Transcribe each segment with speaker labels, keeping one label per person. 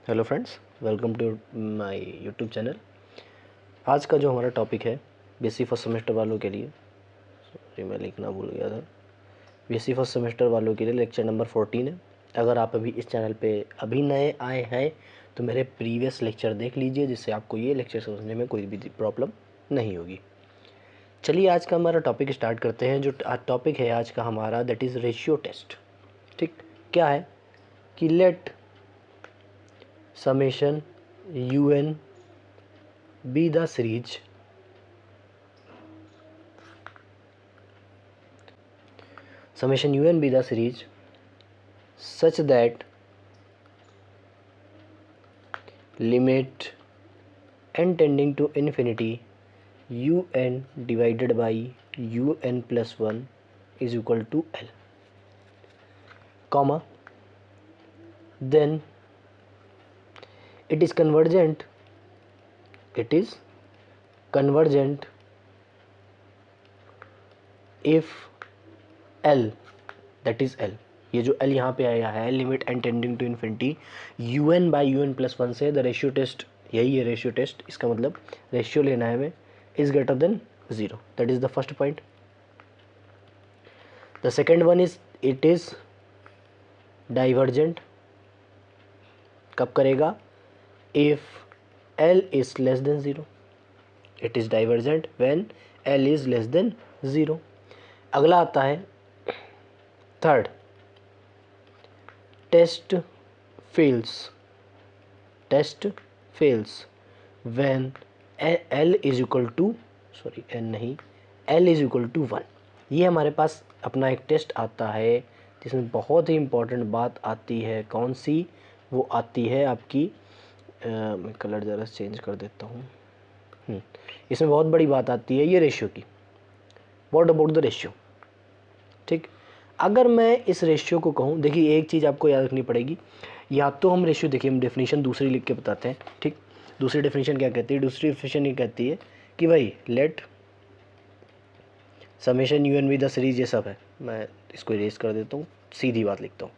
Speaker 1: Hello friends, welcome to my YouTube channel. आज का जो हमारा टॉपिक है बीएससी फर्स्ट सेमेस्टर वालों के लिए, सॉरी मैं लिखना भूल गया था। बीएससी फर्स्ट सेमेस्टर वालों के लिए लेक्चर नंबर 14 है। अगर आप अभी इस चैनल पे अभी नए आए हैं तो मेरे प्रीवियस लेक्चर देख लीजिए, जिससे आपको ये लेक्चर समझने में कोई भी प्रॉब्लम नहीं होगी। चलिए आज का हमारा टॉपिक स्टार्ट करते हैं। जो टॉपिक है आज का हमारा, दैट इज़ रेशियो टेस्ट। ठीक, क्या है कि late summation un be the series such that limit n tending to infinity un divided by un plus 1 is equal to l, comma, then it is convergent if l, that is l, ये जो l यहाँ पे आया है, limit n tending to infinity un by un plus 1 से, the ratio test, यही है ratio test, इसका मतलब रेशियो लेना है हमें, is greater than 0। That is the first point. The second one is it is divergent. कब करेगा? If l is less than 0, it is divergent when l is less than 0। अगला आता है third, test fails when l is equal to, sorry n नहीं, l is equal to 1। ये हमारे पास अपना एक टेस्ट आता है जिसमें बहुत ही इम्पोर्टेंट बात आती है। कौन सी? वो आती है आपकी, मैं कलर ज़रा चेंज कर देता हूँ। इसमें बहुत बड़ी बात आती है ये रेशियो की। What about the ratio? ठीक, अगर मैं इस रेशियो को कहूँ, देखिए एक चीज़ आपको याद रखनी पड़ेगी, या तो हम रेशियो, देखिए हम डेफिनेशन दूसरी लिख के बताते हैं। ठीक, दूसरी डेफिनेशन क्या कहती है? दूसरी डेफिनेशन ये कहती है कि भाई let summation U N be the series, ये सब है, मैं इसको इरेज कर देता हूँ, सीधी बात लिखता हूँ।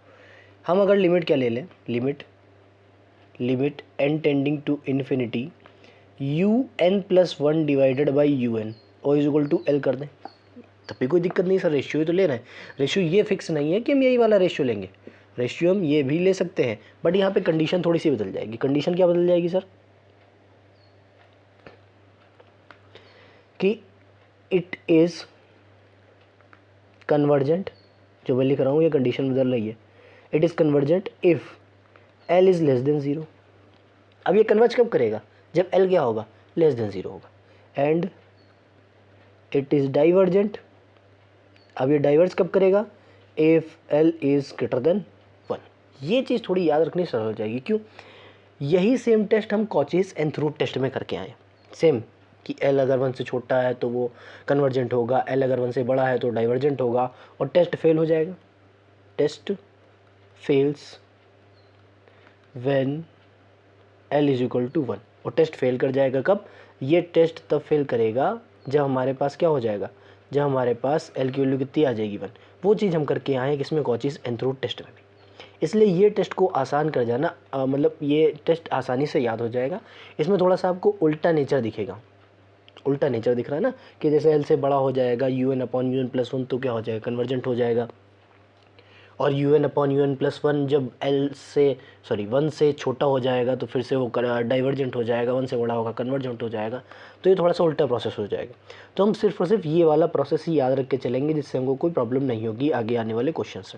Speaker 1: हम अगर लिमिट क्या ले लें, limit n tending to infinity un plus 1 divided by un और इज इक्वल टू l कर दें, तब भी कोई दिक्कत नहीं सर, रेशियो ही तो ले रहे हैं। रेशियो ये फिक्स नहीं है कि हम यही वाला रेशियो लेंगे, रेशियो हम ये भी ले सकते हैं, बट यहाँ पे कंडीशन थोड़ी सी बदल जाएगी। कंडीशन क्या बदल जाएगी सर? कि इट इज़ कन्वर्जेंट, जो मैं लिख रहा हूँ ये कंडीशन बदल रही है, it is convergent if l is less than 0। अब ये कन्वर्ज कब करेगा? जब l क्या होगा? लेस देन 0 होगा। एंड इट इज़ डाइवर्जेंट, अब ये डाइवर्ज कब करेगा? If l is greater than 1। ये चीज़ थोड़ी याद रखनी सरल हो जाएगी। क्यों? यही सेम टेस्ट हम कॉचीज एंड थ्रूट टेस्ट में करके आए, सेम, कि l अगर 1 से छोटा है तो वो कन्वर्जेंट होगा, l अगर 1 से बड़ा है तो डाइवर्जेंट होगा, और टेस्ट फेल हो जाएगा। Test fails when l is equal to 1, और टेस्ट फेल कर जाएगा कब? ये टेस्ट तब फेल करेगा जब हमारे पास क्या हो जाएगा, जब हमारे पास l की वैल्यू कितनी आ जाएगी? 1। वो चीज़ हम करके आए हैं किसमें? कॉचीज एंड थ्रूट टेस्ट में भी। इसलिए ये टेस्ट को आसान कर जाना, मतलब ये टेस्ट आसानी से याद हो जाएगा। इसमें थोड़ा सा आपको उल्टा नेचर दिखेगा, उल्टा नेचर दिख रहा है ना, कि जैसे l से बड़ा हो जाएगा un अपॉन un प्लस 1 तो क्या हो जाएगा? कन्वर्जेंट हो जाएगा। और un अपॉन un प्लस 1 जब l से, सॉरी 1 से छोटा हो जाएगा तो फिर से वो डाइवर्जेंट हो जाएगा, 1 से बड़ा होगा कन्वर्जेंट हो जाएगा। तो ये थोड़ा सा उल्टा प्रोसेस हो जाएगा। तो हम सिर्फ और सिर्फ ये वाला प्रोसेस ही याद रख के चलेंगे, जिससे हमको कोई प्रॉब्लम नहीं होगी आगे आने वाले क्वेश्चन से।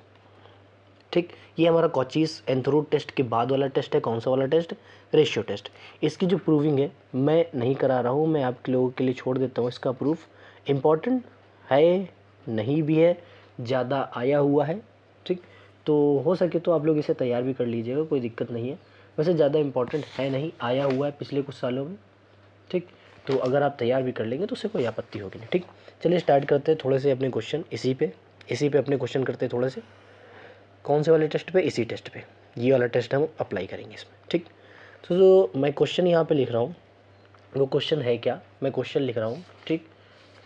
Speaker 1: ठीक, ये हमारा कॉचीज एंड थ्रूट टेस्ट के बाद वाला टेस्ट है। कौन सा वाला टेस्ट? Ratio test. इसकी जो प्रूविंग है मैं नहीं करा रहा हूँ, मैं आप लोगों के लिए छोड़ देता हूँ। इसका प्रूफ इम्पॉर्टेंट है नहीं भी है, ज़्यादा आया हुआ है। ठीक, तो हो सके तो आप लोग इसे तैयार भी कर लीजिएगा, कोई दिक्कत नहीं है। वैसे ज़्यादा इम्पॉर्टेंट है नहीं, आया हुआ है पिछले कुछ सालों में। ठीक, तो अगर आप तैयार भी कर लेंगे तो उससे कोई आपत्ति होगी नहीं। ठीक, चलिए स्टार्ट करते हैं थोड़े से अपने क्वेश्चन। इसी पे अपने क्वेश्चन करते हैं थोड़े से। कौन से वाले टेस्ट पे? इसी टेस्ट पे, ये वाला टेस्ट हम अप्लाई करेंगे इसमें। ठीक, तो जो मैं क्वेश्चन यहाँ पे लिख रहा हूँ वो क्वेश्चन है क्या? मैं क्वेश्चन लिख रहा हूँ। ठीक,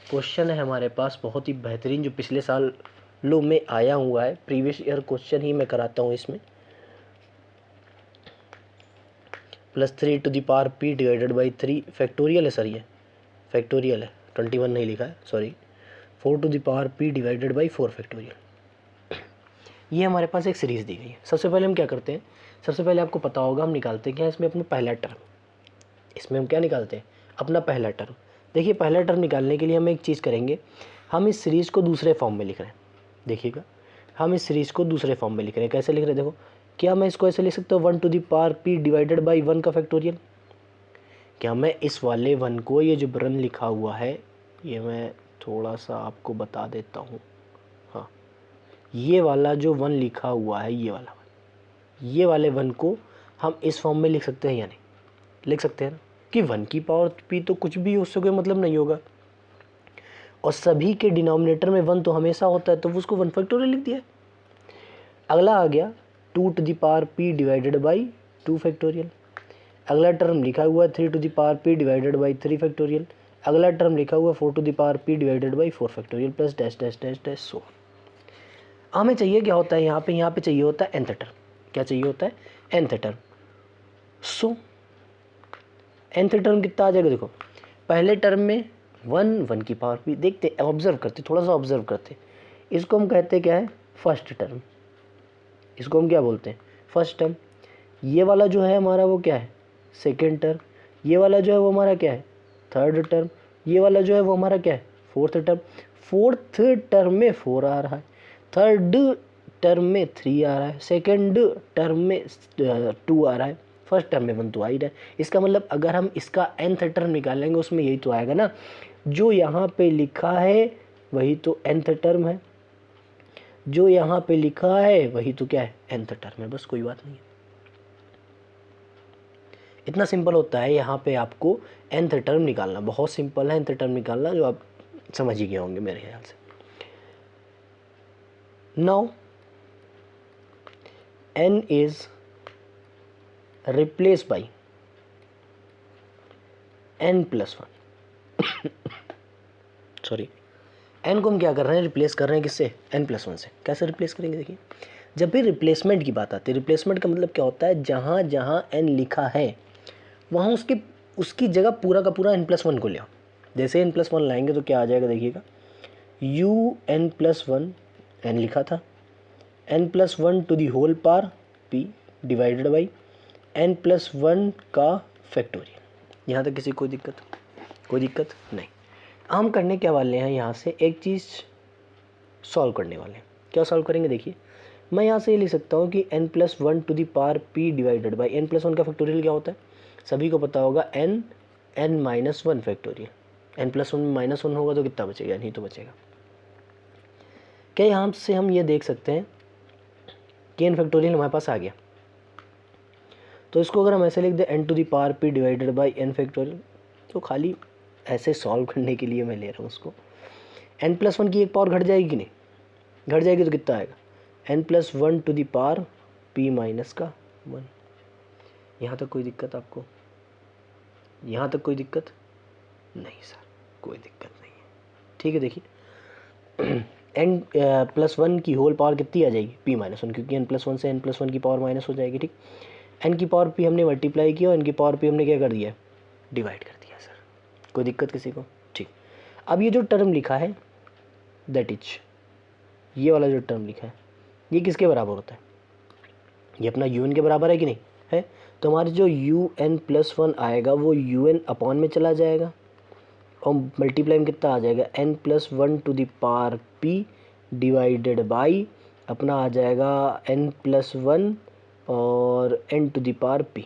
Speaker 1: क्वेश्चन है हमारे पास बहुत ही बेहतरीन, जो पिछले साल लो में आया हुआ है। प्रीवियस ईयर क्वेश्चन ही मैं कराता हूँ इसमें। Plus 3 to the power p divided by 3 factorial है सर, ये फैक्टोरियल है, 21 नहीं लिखा है sorry, 4 to the power p divided by 4 factorial. ये हमारे पास एक सीरीज़ दी गई है। सबसे पहले हम क्या करते हैं, सबसे पहले आपको पता होगा हम निकालते हैं क्या इसमें अपना पहला टर्म, इसमें हम क्या निकालते हैं अपना पहला टर्म। देखिए पहला टर्म निकालने के लिए हम एक चीज़ करेंगे, हम इस सीरीज़ को दूसरे फॉर्म में लिख रहे हैं। देखिएगा हम इस सीरीज़ को दूसरे फॉर्म में लिख रहे हैं, कैसे लिख रहे हैं देखो, क्या मैं इसको ऐसे लिख सकता हूँ 1 to the power p divided by 1 का फैक्टोरियल। क्या मैं इस वाले 1 को, ये जो रन लिखा हुआ है ये मैं थोड़ा सा आपको बता देता हूँ, हाँ ये वाला जो 1 लिखा हुआ है ये वाला 1, ये वाले 1 को हम इस फॉर्म में लिख सकते हैं या नहीं, लिख सकते हैं ना, कि 1 की पावर p तो कुछ भी उससे कोई मतलब नहीं होगा, और सभी के डिनोमिनेटर में 1 तो हमेशा होता है, तो उसको 1 फैक्टोरियल लिख दिया। अगला आ गया 2 to the power p divided by 2 factorial. अगला टर्म लिखा हुआ है 3 to the power p divided by 3 factorial. अगला टर्म लिखा हुआ है 4 to the power p divided by 4 factorial plus dash dash dash dash so. हमें चाहिए क्या होता है यहाँ पे चाहिए होता है nth टर्म। क्या चाहिए होता है nth टर्म। सो nth टर्म कितना आ जाएगा देखो, पहले टर्म में 1 की पावर p, देखते ऑब्जर्व करते, थोड़ा सा ऑब्जर्व करते, इसको हम कहते क्या है फर्स्ट टर्म, इसको हम क्या बोलते हैं फर्स्ट टर्म। ये वाला जो है हमारा वो क्या है सेकेंड टर्म, ये वाला जो है वो हमारा क्या है थर्ड टर्म, ये वाला जो है वो हमारा क्या है फोर्थ टर्म। फोर्थ टर्म में 4 आ रहा है, थर्ड टर्म में 3 आ रहा है, सेकेंड टर्म में 2 आ रहा है, फर्स्ट टर्म में 1 तो आ ही रहा है। इसका मतलब अगर हम इसका nth टर्म निकालेंगे उसमें यही तो आएगा ना, जो यहाँ पे लिखा है वही तो nth टर्म है, जो यहाँ पे लिखा है वही तो क्या है nth टर्म है, बस कोई बात नहीं है। इतना सिंपल होता है यहाँ पे आपको nth टर्म निकालना, बहुत सिंपल है nth टर्म निकालना, जो आप समझ ही गए होंगे मेरे ख्याल से। Now n is replace by n plus 1 sorry, n को हम क्या कर रहे हैं रिप्लेस कर रहे हैं किससे n प्लस 1 से। कैसे रिप्लेस करेंगे देखिए, जब भी रिप्लेसमेंट की बात आती है, रिप्लेसमेंट का मतलब क्या होता है जहाँ जहाँ n लिखा है वहाँ उसकी जगह पूरा का पूरा n प्लस 1 को ले आओ। जैसे n प्लस 1 लाएंगे तो क्या आ जाएगा देखिएगा, u n प्लस 1 n लिखा था, n plus 1 to the whole power p divided by n plus 1 का फैक्टोरियल। यहाँ तक किसी कोई दिक्कत नहीं। हम करने क्या वाले हैं, यहाँ से एक चीज़ सॉल्व करने वाले हैं। क्या सॉल्व करेंगे देखिए, मैं यहाँ से ये लिख सकता हूँ कि n plus 1 to the power p divided by n plus 1 का फैक्टोरियल क्या होता है, सभी को पता होगा n minus 1 factorial. n plus 1 में माइनस 1 होगा तो कितना बचेगा, नहीं तो बचेगा। क्या यहाँ से हम ये देख सकते हैं कि n फैक्टोरियल हमारे पास आ गया, तो इसको अगर हम ऐसे लिख दें n to the power p divided by n factorial, तो खाली ऐसे सॉल्व करने के लिए मैं ले रहा हूँ उसको। n प्लस 1 की एक पावर घट जाएगी कि नहीं, घट जाएगी तो कितना आएगा n plus 1 to the power p minus का 1। यहाँ तक कोई दिक्कत आपको, यहाँ तक कोई दिक्कत नहीं सर, कोई दिक्कत नहीं है, ठीक है। देखिए n प्लस 1 की होल पावर कितनी आ जाएगी p माइनस 1, क्योंकि n प्लस 1 से n प्लस 1 की पावर माइनस हो जाएगी, ठीक। n की पावर p हमने मल्टीप्लाई किया और n की पावर p हमने क्या कर दिया डिवाइड कर दिया सर, कोई दिक्कत किसी को, ठीक। अब ये जो टर्म लिखा है दैट इज, ये वाला जो टर्म लिखा है ये किसके बराबर होता है, ये अपना un के बराबर है कि नहीं है, तो हमारे जो un प्लस 1 आएगा वो un अपॉन में चला जाएगा और मल्टीप्लाई में कितना आ जाएगा n plus 1 to the power p divided by अपना आ जाएगा n प्लस 1 और n to the power p।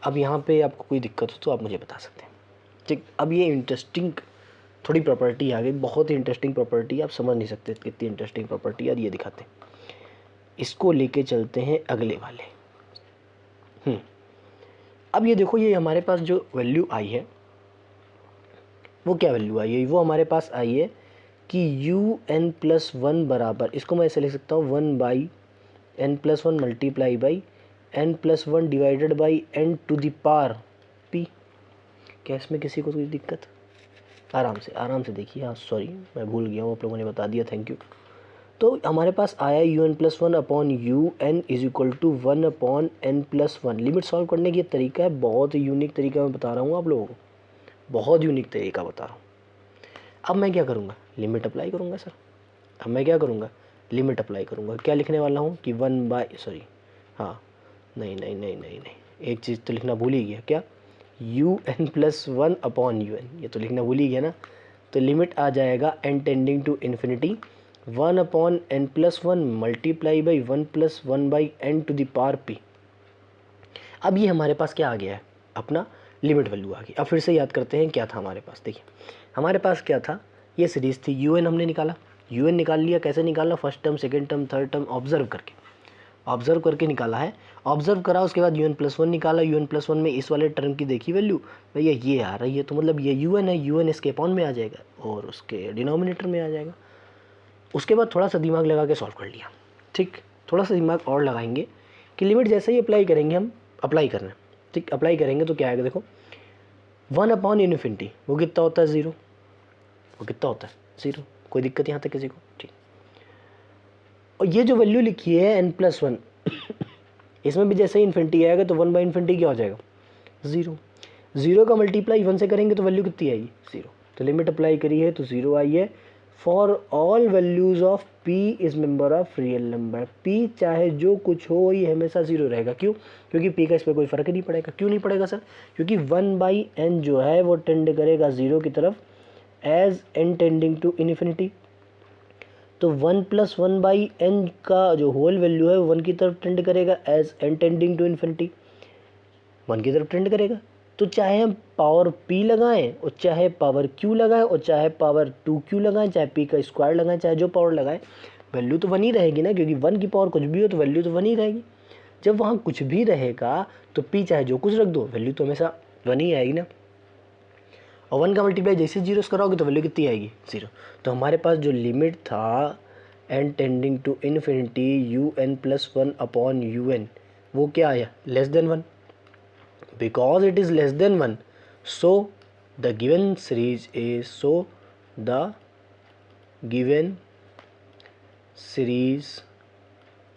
Speaker 1: अब यहाँ पे आपको कोई दिक्कत हो तो आप मुझे बता सकते हैं, ठीक। अब ये इंटरेस्टिंग थोड़ी प्रॉपर्टी आ गई, बहुत ही इंटरेस्टिंग प्रॉपर्टी, आप समझ नहीं सकते कितनी इंटरेस्टिंग प्रॉपर्टी, यार ये दिखाते हैं। इसको लेके चलते हैं अगले वाले। अब ये देखो, ये हमारे पास जो वैल्यू आई है वो क्या वैल्यू आई है, वो हमारे पास आई है कि un प्लस 1 बराबर, इसको मैं ऐसे लिख सकता हूँ 1 by n plus 1 multiply by n plus 1 divided by n to the power p। क्या इसमें किसी को कोई दिक्कत, आराम से देखिए, हाँ सॉरी मैं भूल गया हूँ, आप लोगों ने बता दिया, थैंक यू। तो हमारे पास आया U N plus one upon U N is equal to one upon N plus one. Limit solve करने की तरीका है, बहुत यूनिक तरीका मैं बता रहा हूँ आप लोगों को, बहुत यूनिक तरीका बता रहा हूँ। अब मैं क्या करूँगा, लिमिट अप्लाई करूँगा सर। अब मैं क्या करूँगा, लिमिट अप्लाई करूँगा। क्या लिखने वाला हूँ कि वन बाई सॉरी हाँ नहीं नहीं नहीं नहीं नहीं एक चीज़ तो लिखना भूल ही गया, क्या, U N plus one upon U N, ये तो लिखना भूल ही गया ना। तो लिमिट आ जाएगा N tending to infinity one upon N plus one multiply by one plus one by N to the power P. अब ये हमारे पास क्या आ गया है, अपना लिमिट वैल्यू आ गई। अब फिर से याद करते हैं क्या था हमारे पास। देखिए हमारे पास क्या था, ये सीरीज़ थी, यू एन हमने निकाला, यू एन निकाल लिया। कैसे निकाला, first term second term third term observe करके निकाला है। ऑब्जर्व करा, उसके बाद यू एन प्लस वन निकाला। यू एन प्लस वन में इस वाले टर्म की देखी वैल्यू, भैया ये आ रही है, तो मतलब ये यू एन है, यू एन इसके अपॉन में आ जाएगा और उसके डिनोमिनेटर में आ जाएगा। उसके बाद थोड़ा सा दिमाग लगा के सॉल्व कर लिया, ठीक। थोड़ा सा दिमाग और लगाएंगे कि लिमिट जैसे ही अप्लाई करेंगे, हम अप्लाई करना है, ठीक। अप्लाई करेंगे तो क्या आएगा, देखो वन अपॉन इन्फिनिटी वो कितना होता है, ज़ीरो। वो कितना होता है, ज़ीरो। कोई दिक्कत यहाँ तक किसी को, ठीक। और ये जो वैल्यू लिखी है एन प्लस वन, इसमें भी जैसे ही इन्फिनिटी आएगा तो वन बाई इन्फिनिटी क्या हो जाएगा, ज़ीरो। ज़ीरो का मल्टीप्लाई वन से करेंगे तो वैल्यू कितनी आएगी, ज़ीरो। तो लिमिट अप्लाई करी है तो ज़ीरो आई है। For all values of p is member of real number. p चाहे जो कुछ हो ये हमेशा ज़ीरो रहेगा। क्यों, क्योंकि p का इस पर कोई फ़र्क नहीं पड़ेगा। क्यों नहीं पड़ेगा सर, क्योंकि वन बाई एन जो है वो टेंड करेगा ज़ीरो की तरफ as n tending to infinity. तो one plus one by n का जो होल वैल्यू है वन की तरफ टेंड करेगा as n tending to infinity, one की तरफ टेंड करेगा। तो चाहे हम पावर p लगाएं और चाहे पावर q लगाएं और चाहे पावर 2q लगाएं, चाहे p का स्क्वायर लगाएं, चाहे जो पावर लगाएं, वैल्यू तो वन ही रहेगी ना, क्योंकि वन की पावर कुछ भी हो तो वैल्यू तो वन ही रहेगी। जब वहाँ कुछ भी रहेगा तो p चाहे जो कुछ रख दो वैल्यू तो हमेशा वन ही आएगी ना। और वन का मल्टीप्लाई जैसे जीरो कराओगे तो वैल्यू कितनी आएगी, ज़ीरो। तो हमारे पास जो लिमिट था N tending to infinity U N plus one upon U N, वो क्या आया, less than one. Because it is less than 1, so the given series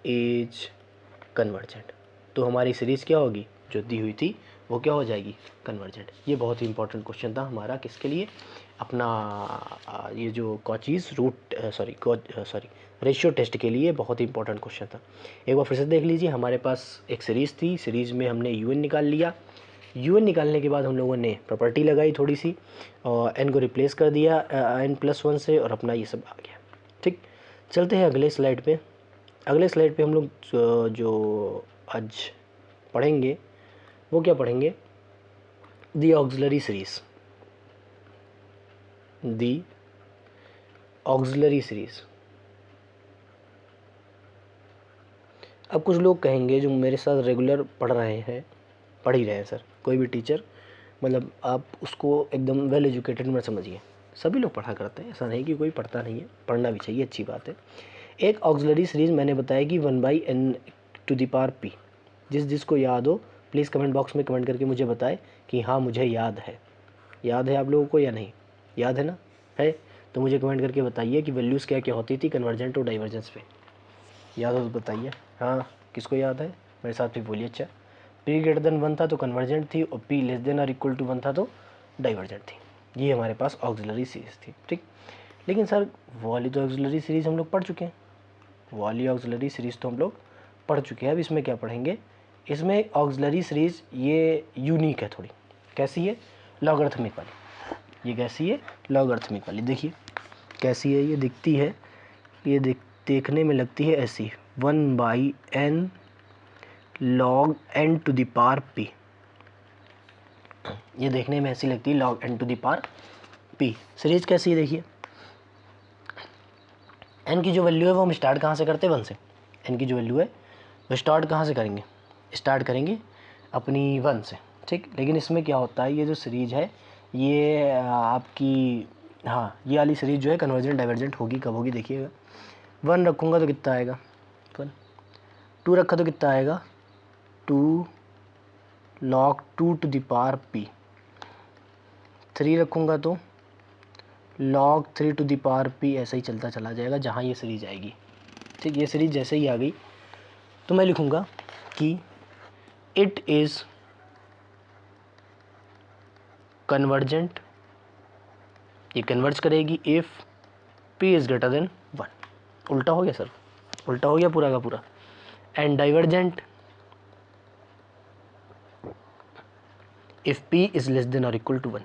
Speaker 1: is convergent. तो हमारी सीरीज़ क्या होगी, जो दी हुई थी वो क्या हो जाएगी, कन्वर्जेंट। ये बहुत ही इंपॉर्टेंट क्वेश्चन था हमारा, किसके लिए, अपना ये जो कॉचीज़ रूट रेशियो टेस्ट के लिए बहुत ही इंपॉर्टेंट क्वेश्चन था। एक बार फिर से देख लीजिए, हमारे पास एक सीरीज़ थी, सीरीज़ में हमने यू एन निकाल लिया। यू एन निकालने के बाद हम लोगों ने प्रॉपर्टी लगाई थोड़ी सी और एन को रिप्लेस कर दिया एन प्लस वन से, और अपना ये सब आ गया, ठीक। चलते हैं अगले स्लाइड पे। अगले स्लाइड पे हम लोग जो आज पढ़ेंगे वो क्या पढ़ेंगे, दी ऑक्सिलरी सीरीज़। दी ऑक्सिलरी सीरीज़। अब कुछ लोग कहेंगे जो मेरे साथ रेगुलर पढ़ ही रहे हैं सर, कोई भी टीचर, मतलब आप उसको एकदम वेल एजुकेटेड में समझिए, सभी लोग पढ़ा करते हैं, ऐसा नहीं कि कोई पढ़ता नहीं है, पढ़ना भी चाहिए, अच्छी बात है। एक ऑक्सिलरी सीरीज़ मैंने बताया कि one by N to the power P. जिसको याद हो प्लीज़ कमेंट बॉक्स में कमेंट करके मुझे बताएं कि हाँ मुझे याद है। याद है आप लोगों को या नहीं, याद है ना, है तो मुझे कमेंट करके बताइए कि वैल्यूज़ क्या क्या होती थी कन्वर्जेंट और डाइवर्जेंस पे। याद हो तो बताइए, हाँ किसको याद है, मेरे साथ भी बोलिए। अच्छा, p ग्रेटर देन वन था तो कन्वर्जेंट थी, और p लेस देन और इक्वल टू वन था तो डाइवर्जेंट थी। ये हमारे पास ऑक्सिलरी सीरीज़ थी, ठीक। लेकिन सर वो वाली तो ऑक्सिलरी सीरीज़ हम लोग पढ़ चुके हैं, वो वाली ऑक्सिलरी सीरीज़ तो हम लोग पढ़ चुके हैं। अब इसमें क्या पढ़ेंगे, इसमें ऑक्सिलरी सीरीज़ ये यूनिक है थोड़ी। कैसी है, लॉगरिथमिक वाली। ये कैसी है, लॉगरिथमिक वाली। देखिए कैसी है, ये दिखती है, ये देखने में लगती है ऐसी, one by N log N to the power P. ये देखने में ऐसी लगती है, log N to the power P. Series कैसी है, देखिए एन की जो वैल्यू है वो हम स्टार्ट कहाँ से करते हैं, वन से। एन की जो वैल्यू है वो स्टार्ट कहाँ से करेंगे, स्टार्ट करेंगे अपनी वन से, ठीक। लेकिन इसमें क्या होता है, ये जो सीरीज है ये आपकी, हाँ ये वाली सीरीज जो है कन्वर्जेंट डाइवर्जेंट होगी, कब होगी देखिएगा। वन रखूँगा तो कितना आएगा, वन। टू रखा तो कितना आएगा, two log two to the power P. Three रखूँगा तो log three to the power P. ऐसा ही चलता चला जाएगा जहाँ ये सीरीज आएगी, ठीक, ये सीरीज जैसे ही आ गई तो मैं लिखूँगा कि इट इज़ कन्वर्जेंट, ये कन्वर्ज करेगी if p is greater than 1। उल्टा हो गया सर, उल्टा हो गया पूरा का पूरा। And divergent if p is less than और इक्वल टू 1।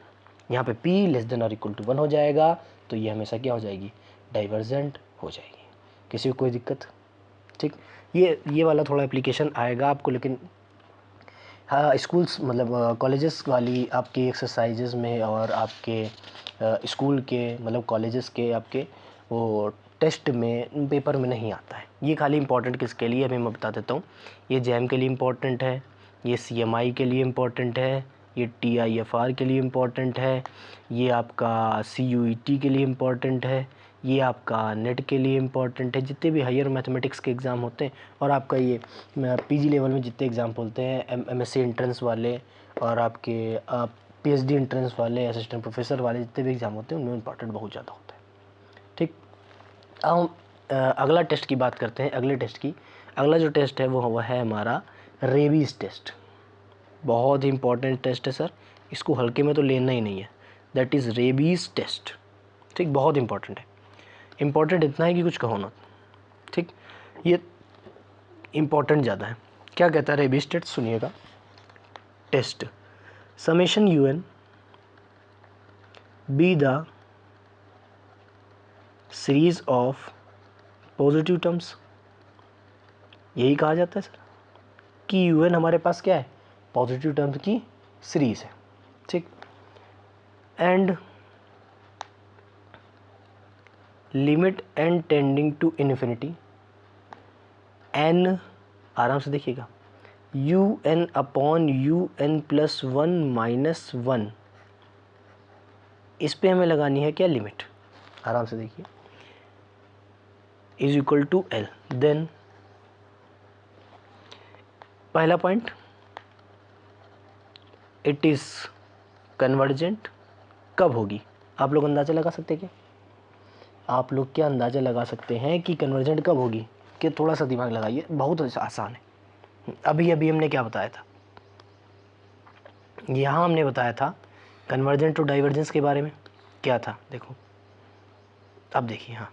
Speaker 1: यहाँ पे p लेस देन और इक्वल टू 1 हो जाएगा तो ये हमेशा क्या हो जाएगी, डाइवर्जेंट हो जाएगी। किसी को कोई दिक्कत? ठीक, ये वाला थोड़ा एप्लीकेशन आएगा आपको, लेकिन हाँ स्कूल्स मतलब कॉलेजेस वाली आपकी एक्सरसाइजेज में और आपके स्कूल के मतलब कॉलेजेस के आपके वो टेस्ट में पेपर में नहीं आता है। ये खाली इम्पोर्टेंट किसके लिए अभी मैं बता देता हूँ। ये जैम के लिए इम्पोर्टेंट है, ये CMI के लिए इम्पोर्टेंट है, ये TIFR के लिए इम्पोर्टेंट है, ये आपका CUET के लिए इम्पोर्टेंट है, ये आपका नेट के लिए इम्पोर्टेंट है। जितने भी हायर मैथमेटिक्स के एग्ज़ाम होते हैं और आपका ये PG लेवल में जितने एग्ज़ाम होते हैं, MSc एंट्रेंस वाले और आपके PhD एंट्रेंस वाले, असिस्टेंट प्रोफेसर वाले जितने भी एग्ज़ाम होते हैं उनमें इम्पोर्टेंट बहुत ज़्यादा होता है। ठीक, अब हम अगला टेस्ट की बात करते हैं। अगले टेस्ट की, अगला जो टेस्ट है वो है हमारा रेबीज़ टेस्ट। बहुत ही इंपॉर्टेंट टेस्ट है सर, इसको हल्के में तो लेना ही नहीं है। That is Raabe's test. ठीक, बहुत इंपॉर्टेंट है। इम्पॉर्टेंट इतना है कि कुछ कहो ना। ठीक, ये इम्पॉर्टेंट ज़्यादा है। क्या कहता है रेबीज़ टेस्ट, सुनिएगा। Test summation UN be the series of positive terms. यही कहा जाता है सर कि UN हमारे पास क्या है, पॉजिटिव टर्म्स की सीरीज है। ठीक, and limit n tending to infinity n, आराम से देखिएगा, UN upon UN plus 1 minus 1, इस पे हमें लगानी है क्या, लिमिट। आराम से देखिए, is equal to L। Then पहला पॉइंट, इट इज़ कन्वर्जेंट कब होगी। आप लोग अंदाज़ा लगा सकते हैं क्या, आप लोग क्या अंदाज़ा लगा सकते हैं कि कन्वर्जेंट कब होगी? कि थोड़ा सा दिमाग लगाइए, बहुत आसान है। अभी हमने क्या बताया था, यहाँ हमने बताया था कन्वर्जेंट टू डाइवर्जेंस के बारे में। क्या था देखो, अब देखिए, हाँ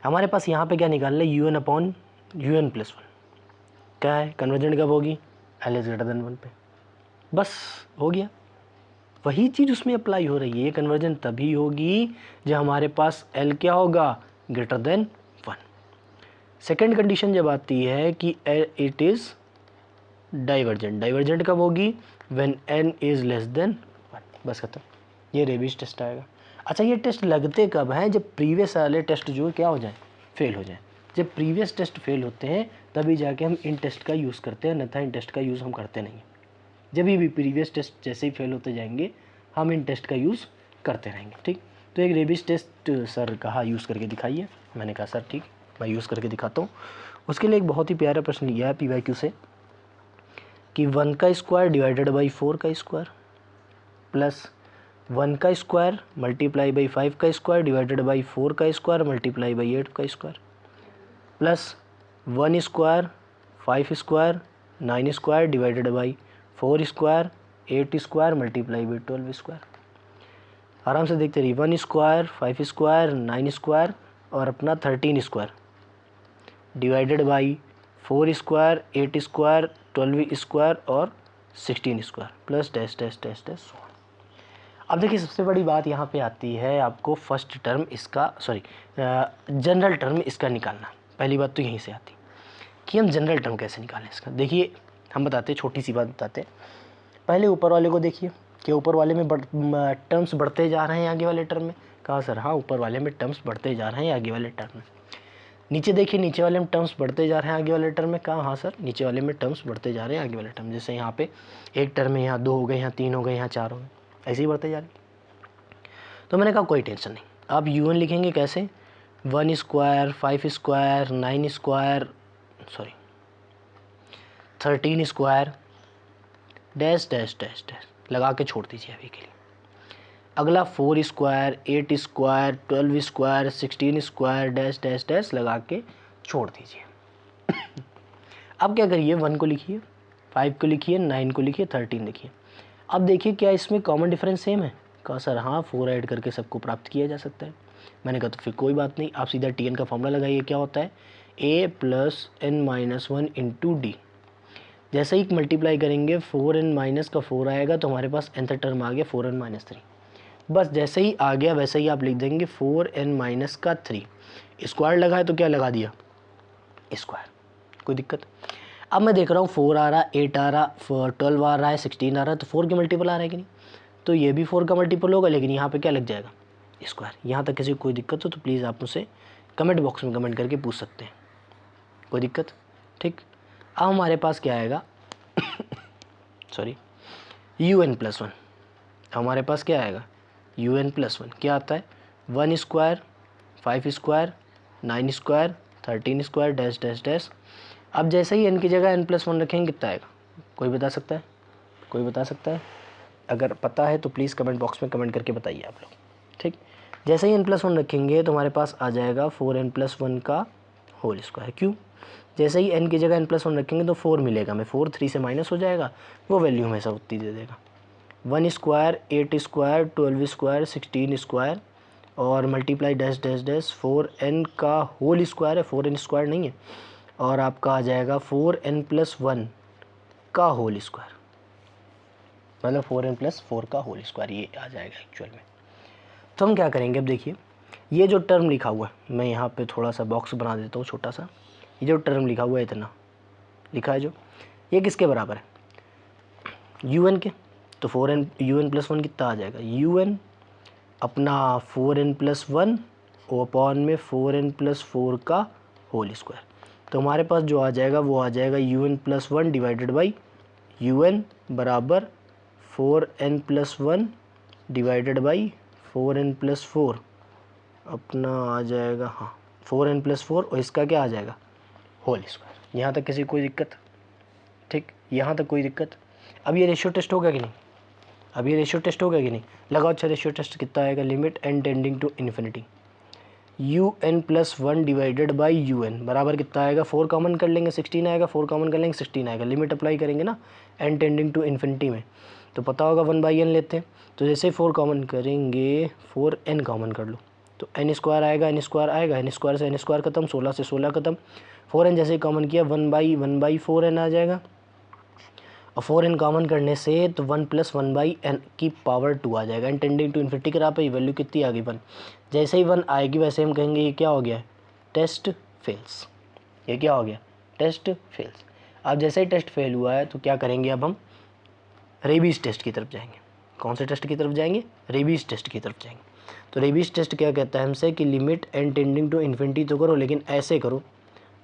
Speaker 1: हमारे पास यहाँ पे क्या निकालना है, UN अपॉन UN प्लस 1 क्या है, कन्वर्जेंट कब होगी, L इज़ ग्रेटर देन 1 पे। बस हो गया, वही चीज़ उसमें अप्लाई हो रही है। ये कन्वर्जन तभी होगी जब हमारे पास L क्या होगा, ग्रेटर देन 1। सेकेंड कंडीशन जब आती है कि इट इज़ डाइवर्जेंट, डाइवर्जेंट कब होगी, when n is less than 1। बस खत्म, ये रेबीज़ टेस्ट आएगा। अच्छा, ये टेस्ट लगते कब हैं, जब प्रीवियस वाले टेस्ट जो क्या हो जाए, फेल हो जाए। जब प्रीवियस टेस्ट फेल होते हैं तभी जाके हम इन टेस्ट का यूज़ करते हैं, अन्यथा इन टेस्ट का यूज़ हम करते नहीं। जब भी प्रीवियस टेस्ट जैसे ही फेल होते जाएंगे हम इन टेस्ट का यूज़ करते रहेंगे। ठीक, तो एक रेबीज़ टेस्ट सर कहा यूज़ करके दिखाइए। मैंने कहा सर ठीक, मैं यूज़ करके दिखाता हूँ। उसके लिए एक बहुत ही प्यारा प्रश्न लिया है PYQ से कि 1 का स्क्वायर डिवाइडेड बाई 4 का स्क्वायर प्लस 1 का स्क्वायर मल्टीप्लाई बाई 5 का स्क्वायर डिवाइडेड बाई 4 का स्क्वायर मल्टीप्लाई बाई 8 का square plus 1 square 5 square 9 square divided by 4 square 8 square multiply by 12 square. आराम से देखते रहिए, 1 स्क्वायर 5 स्क्वायर 9 स्क्वायर और अपना 13 square divided by 4 square 8 square 12 square और 16 square plus dash dash dash dash. अब देखिए, सबसे बड़ी बात यहाँ पे आती है आपको फर्स्ट टर्म इसका, सॉरी जनरल टर्म इसका निकालना। पहली बात तो यहीं से आती कि हम जनरल टर्म कैसे निकालें इसका। देखिए हम बताते, छोटी सी बात बताते। पहले ऊपर वाले को देखिए कि ऊपर वाले में टर्म्स बढ़ते जा रहे हैं आगे वाले टर्म में। कहा सर हाँ, ऊपर वाले में टर्म्स बढ़ते जा रहे हैं आगे वाले टर्म में। नीचे देखिए, नीचे वाले में टर्म्स बढ़ते जा रहे हैं आगे वाले टर्म में। कहा हाँ सर, नीचे वाले में टर्म्स बढ़ते जा रहे हैं आगे वाले टर्म। जैसे यहाँ पे एक टर्म में यहाँ 2 हो गए, यहाँ 3 हो गए, यहाँ 4 हो गए, ऐसे ही बढ़ते जा रहे हैं। तो मैंने कहा कोई टेंशन नहीं, आप UN लिखेंगे कैसे, 1 square 5 square 9 square, sorry 13 square dash dash dash dash लगा के छोड़ दीजिए अभी के लिए। अगला 4 square 8 square 12 square 16 square dash dash dash लगा के छोड़ दीजिए। अब क्या करिए, 1 को लिखिए, 5 को लिखिए, 9 को लिखिए, 13 लिखिए। अब देखिए क्या इसमें कॉमन डिफरेंस सेम है? कहा सर हाँ, 4 ऐड करके सबको प्राप्त किया जा सकता है। मैंने कहा तो फिर कोई बात नहीं, आप सीधा Tn का फॉर्मूला लगाइए। क्या होता है? a plus n-1 into D. जैसे ही मल्टीप्लाई करेंगे 4n माइनस का 4 आएगा तो हमारे पास nth टर्म आ गया 4n-3। बस जैसे ही आ गया वैसे ही आप लिख देंगे 4n माइनस का 3। स्क्वायर लगाए तो क्या लगा दिया? स्क्वायर। कोई दिक्कत? अब मैं देख रहा हूँ 4 आ रहा, 8 आ रहा, 12 आ रहा है, 16 आ रहा है, तो 4 के मल्टीपल आ रहा है कि नहीं? तो ये भी 4 का मल्टीपल होगा, लेकिन यहाँ पे क्या लग जाएगा? स्क्वायर। यहाँ तक किसी को कोई दिक्कत हो तो प्लीज़ आप मुझसे कमेंट बॉक्स में कमेंट करके पूछ सकते हैं। कोई दिक्कत? ठीक। अब हमारे पास क्या आएगा? Sorry, un+1। हमारे पास क्या आएगा? un+1 क्या आता है? 1 square, 5 square, 9 square, 13 square, dash dash dash. अब जैसे ही n की जगह n+1 रखेंगे कितना आएगा? कोई बता सकता है? कोई बता सकता है? अगर पता है तो प्लीज़ कमेंट बॉक्स में कमेंट करके बताइए आप लोग। ठीक। जैसे ही n+1 रखेंगे तो हमारे पास आ जाएगा 4n+1 का होल स्क्वायर। क्यों? जैसे ही n की जगह n+1 रखेंगे तो 4 मिलेगा हमें, 4 3 से माइनस हो जाएगा, वो वैल्यू हमेशा उतनी दे देगा। 1 स्क्वायर, 8 स्क्वायर, 12 स्क्वायर, 16 स्क्वायर और multiply dash dash dash 4n का होल स्क्वायर है, 4n स्क्वायर नहीं है। और आपका आ जाएगा 4n+1 का होल स्क्वायर, मतलब 4n+4 का होल स्क्वायर, ये आ जाएगा एक्चुअल में। तो हम क्या करेंगे, अब देखिए ये जो टर्म लिखा हुआ है, मैं यहाँ पे थोड़ा सा बॉक्स बना देता हूँ छोटा सा। ये जो टर्म लिखा हुआ है, इतना लिखा है जो, ये किसके बराबर है? un के। तो un+1 कितना आ जाएगा? un अपना 4n+1 अपॉन में 4n+4 का होल स्क्वायर। तो हमारे पास जो आ जाएगा वो आ जाएगा un+1 डिवाइडेड बाई un बराबर 4n+1 डिवाइडेड बाई 4n+4 अपना आ जाएगा, हाँ 4n+4, और इसका क्या आ जाएगा? Whole square. यहाँ तक किसी कोई दिक्कत? ठीक, यहाँ तक कोई दिक्कत? अब ये रेशियो टेस्ट होगा कि नहीं? अब ये रेशियो टेस्ट होगा कि नहीं? लगाओ। अच्छा, रेशियो टेस्ट कितना आएगा? Limit n tending to infinity un+1 divided by un बराबर कितना आएगा? 4 कॉमन कर लेंगे 16 आएगा, 4 कॉमन कर लेंगे 16 आएगा। लिमिट अप्लाई करेंगे ना n टेंडिंग टू इन्फिनिटी में, तो पता होगा 1/n लेते हैं। तो जैसे 4 कॉमन करेंगे, 4n कॉमन कर लो तो n स्क्वायर आएगा, n स्क्वायर आएगा, n स्क्वायर से n स्क्वायर खत्म, 16 से 16 खत्म। 4n जैसे ही कॉमन किया 1/4n आ जाएगा, और 4n कॉमन करने से तो 1 + 1/n की पावर 2 आ जाएगा। n टेंडिंग टू इन्फिनिटी करा पे वैल्यू कितनी आ गई? 1। जैसे ही 1 आएगी वैसे हम कहेंगे ये क्या हो गया? Test fails. ये क्या हो गया? Test fails. अब जैसे ही टेस्ट फेल हुआ है तो क्या करेंगे? अब हम रेबीज़ टेस्ट की तरफ जाएंगे। कौन से टेस्ट की तरफ जाएंगे? रेबीज़ टेस्ट की तरफ जाएंगे। तो रेबीज़ टेस्ट क्या कहता है हमसे कि limit n tending to infinity तो करो, लेकिन ऐसे करो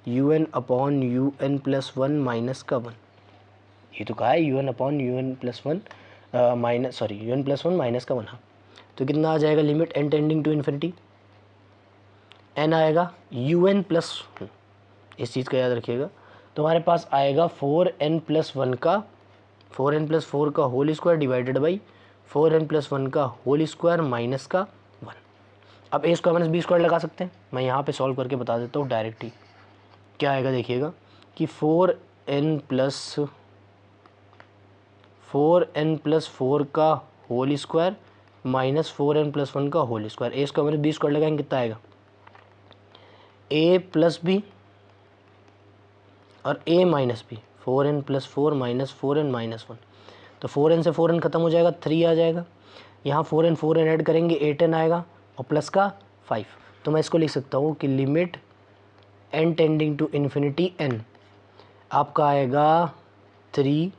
Speaker 1: un/un+1 माइनस का 1। ये तो कहा है un/un+1 minus, sorry un+1 minus का 1। हाँ, तो कितना आ जाएगा? Limit n tending to infinity n आएगा un+, इस चीज़ का याद रखिएगा। तो हमारे पास आएगा 4n+1 का 4n+4 का whole square divided by 4n+1 का होल स्क्वायर माइनस का 1। अब a square minus b square लगा सकते हैं। मैं यहाँ पे सॉल्व करके बता देता हूँ डायरेक्ट ही। क्या आएगा देखिएगा कि 4n+4 का होल स्क्वायर माइनस 4n+1 का whole square. a square minus b square लगाएंगे कितना आएगा? a + b और a minus b, 4n+4 minus 4n minus 1। तो 4n से 4n खत्म हो जाएगा, 3 आ जाएगा। यहाँ 4n ऐड करेंगे 8n आएगा, और प्लस का 5। तो मैं इसको लिख सकता हूँ कि limit n tending to infinity n आपका आएगा 3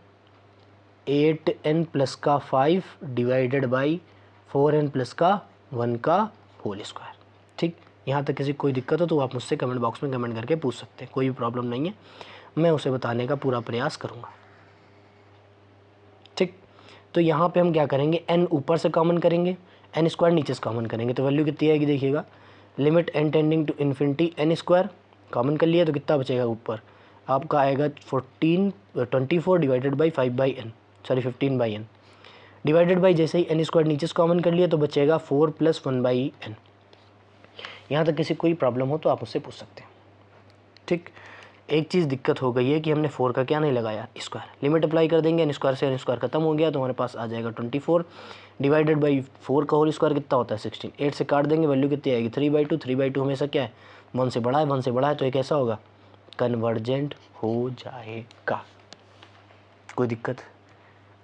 Speaker 1: 8n प्लस का 5 डिवाइडेड बाई 4n प्लस का 1 का होल स्क्वायर। ठीक, यहाँ तक किसी कोई दिक्कत हो तो आप मुझसे कमेंट बॉक्स में कमेंट करके पूछ सकते हैं, कोई भी प्रॉब्लम नहीं है, मैं उसे बताने का पूरा प्रयास करूँगा। ठीक, तो यहाँ पे हम क्या करेंगे? n ऊपर से कॉमन करेंगे, n स्क्वायर नीचे से कॉमन करेंगे, तो वैल्यू कितनी आएगी देखिएगा। Limit n tending to infinity n square common कर लिया तो कितना बचेगा? ऊपर आपका आएगा 24 divided by 5/n, sorry 15/n divided by, जैसे ही n स्क्वायर नीचे से कॉमन कर लिया तो बचेगा 4 + 1/n। यहाँ तक किसी कोई प्रॉब्लम हो तो आप उससे पूछ सकते हैं। ठीक। एक चीज़ दिक्कत हो गई है कि हमने 4 का क्या नहीं लगाया, स्क्वायर। लिमिट अप्लाई कर देंगे, एन स्क्वायर से एन स्क्वायर खत्म हो गया तो हमारे पास आ जाएगा 24 डिवाइडेड बाई 4 का होल स्क्वायर कितना होता है 16। 8 से काट देंगे, वैल्यू कितनी आएगी 3/2। 3/2 हमेशा क्या है 1 से बड़ा है, 1 से बड़ा है तो ये कैसा होगा कन्वर्जेंट हो जाएगा। कोई दिक्कत?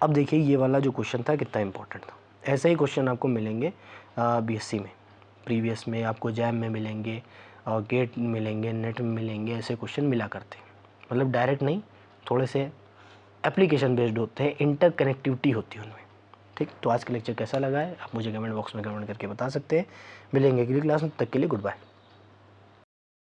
Speaker 1: अब देखिए ये वाला जो क्वेश्चन था कितना इंपॉर्टेंट था। ऐसे ही क्वेश्चन आपको मिलेंगे बीएससी में, प्रीवियस में आपको जैम में मिलेंगे, गेट मिलेंगे, नेट में मिलेंगे। ऐसे क्वेश्चन मिला करते हैं, मतलब डायरेक्ट नहीं, थोड़े से एप्लीकेशन बेस्ड होते हैं, इंटर कनेक्टिविटी होती है उनमें। ठीक, तो आज का लेक्चर कैसा लगा है आप मुझे कमेंट बॉक्स में कमेंट करके बता सकते हैं। मिलेंगे अगली क्लास में, तब तक के लिए गुड बाय।